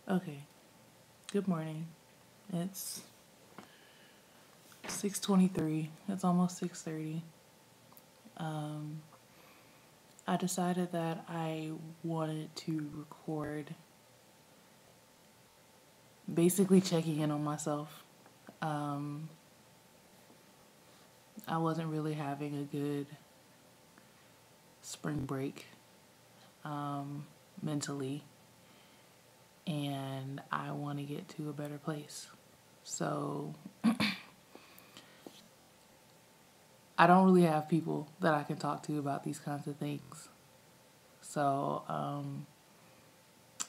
Okay, good morning. It's 6:23. It's almost 6:30. I decided that I wanted to record basically checking in on myself. Um, I wasn't really having a good spring break mentally, and I want to get to a better place. So I don't really have people that I can talk to about these kinds of things. So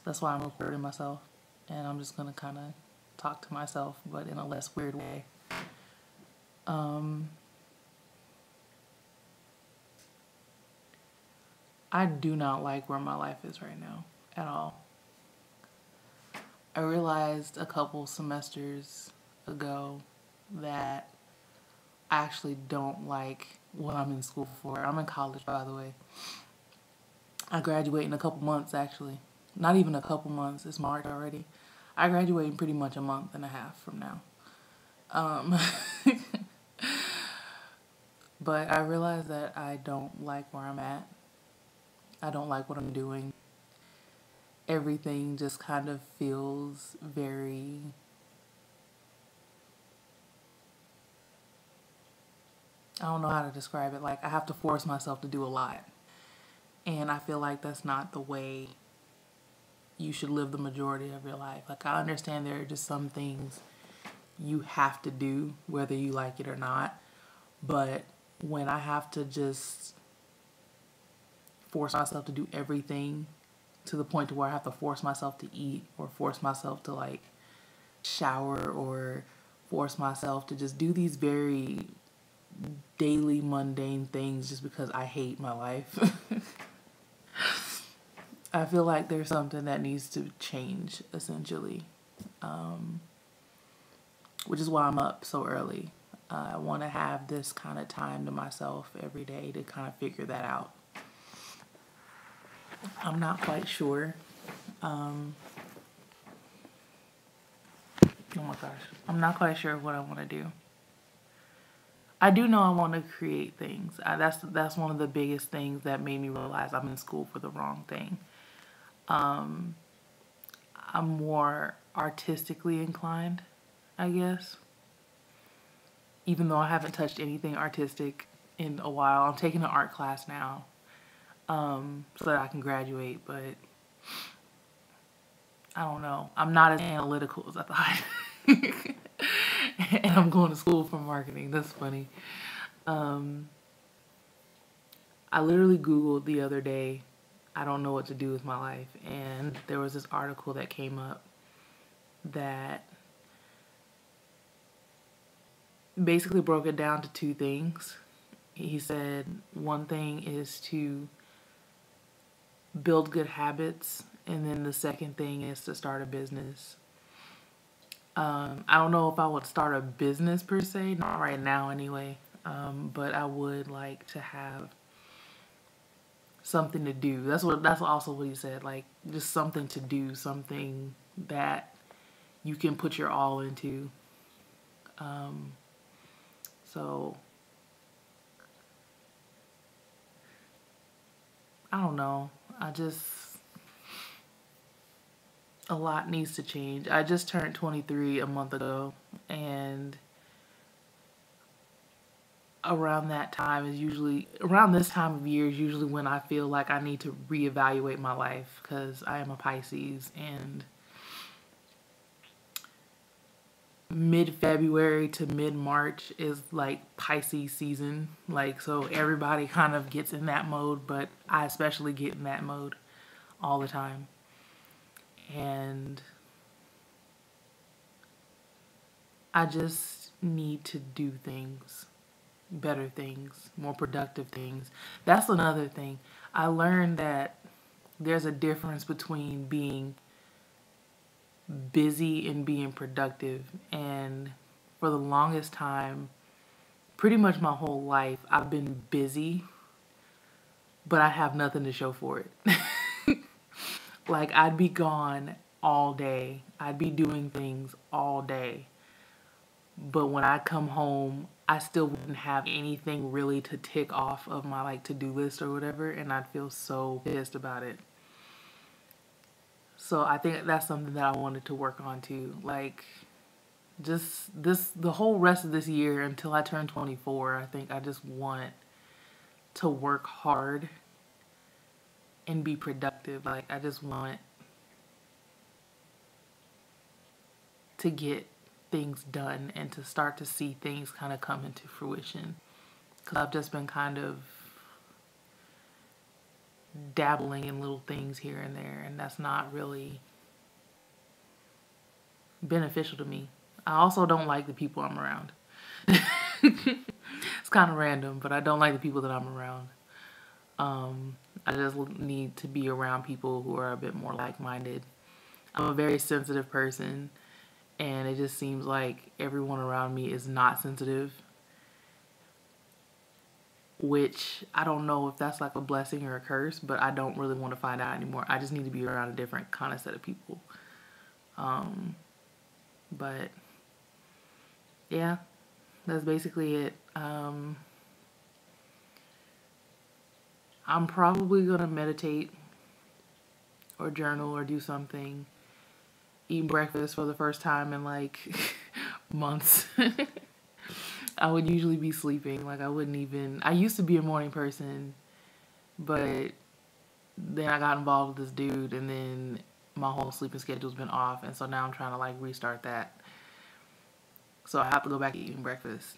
that's why I'm recording myself. And I'm just going to kind of talk to myself, but in a less weird way. I do not like where my life is right now at all. I realized a couple semesters ago that I actually don't like what I'm in school for. I'm in college, by the way. I graduate in a couple months, actually. Not even a couple months. It's March already. I graduate in pretty much a month and a half from now. But I realized that I don't like where I'm at. I don't like what I'm doing. Everything just kind of feels very, I don't know how to describe it. Like I have to force myself to do a lot. And I feel like that's not the way you should live the majority of your life. Like I understand there are just some things you have to do whether you like it or not. But when I have to just force myself to do everything to the point to where I have to force myself to eat or force myself to like shower or force myself to just do these very daily mundane things just because I hate my life. I feel like there's something that needs to change essentially, which is why I'm up so early. I want to have this kind of time to myself every day to kind of figure that out. I'm not quite sure. Oh my gosh. I'm not quite sure what I want to do. I do know I want to create things. That's one of the biggest things that made me realize I'm in school for the wrong thing. I'm more artistically inclined, I guess. Even though I haven't touched anything artistic in a while. I'm taking an art class now so that I can graduate, but I don't know. I'm not as analytical as I thought. And I'm going to school for marketing. That's funny. I literally Googled the other day, I don't know what to do with my life. And there was this article that came up that basically broke it down to two things. He said one thing is to build good habits, and then the second thing is to start a business. I don't know if I would start a business per se, not right now anyway, but I would like to have something to do. That's also what he said, like just something to do, something that you can put your all into. So I don't know. A lot needs to change. I just turned 23 a month ago, and around this time of year is usually when I feel like I need to reevaluate my life because I am a Pisces, and mid-February to mid-March is like Pisces season. Like, so everybody kind of gets in that mode, but I especially get in that mode all the time. And I just need to do things, better things, more productive things. That's another thing. I learned that there's a difference between being busy and being productive. And for the longest time, pretty much my whole life, I've been busy, but I have nothing to show for it. Like I'd be gone all day. I'd be doing things all day. But when I come home, I still wouldn't have anything really to tick off of my like to-do list or whatever, and I'd feel so pissed about it. So I think that's something that I wanted to work on too. Like just the whole rest of this year until I turn 24, I think I just want to work hard and be productive. Like I just want to get things done and to start to see things kind of come into fruition. Because I've just been kind of dabbling in little things here and there, and that's not really beneficial to me. I also don't like the people I'm around. It's kind of random, but I don't like the people that I'm around. I just need to be around people who are a bit more like-minded. I'm a very sensitive person, and it just seems like everyone around me is not sensitive, which I don't know if that's like a blessing or a curse, but I don't really want to find out anymore. I just need to be around a different kind of set of people. But yeah, that's basically it. I'm probably gonna meditate or journal or do something. Eat breakfast for the first time in like months. I would usually be sleeping. Like I used to be a morning person, but then I got involved with this dude, and then my whole sleeping schedule's been off, and so now I'm trying to like restart that. So I have to go back to eating breakfast.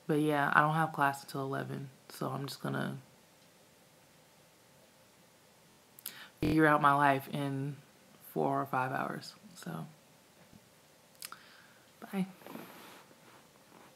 But yeah, I don't have class until 11, so I'm just gonna figure out my life in 4 or 5 hours. So, bye.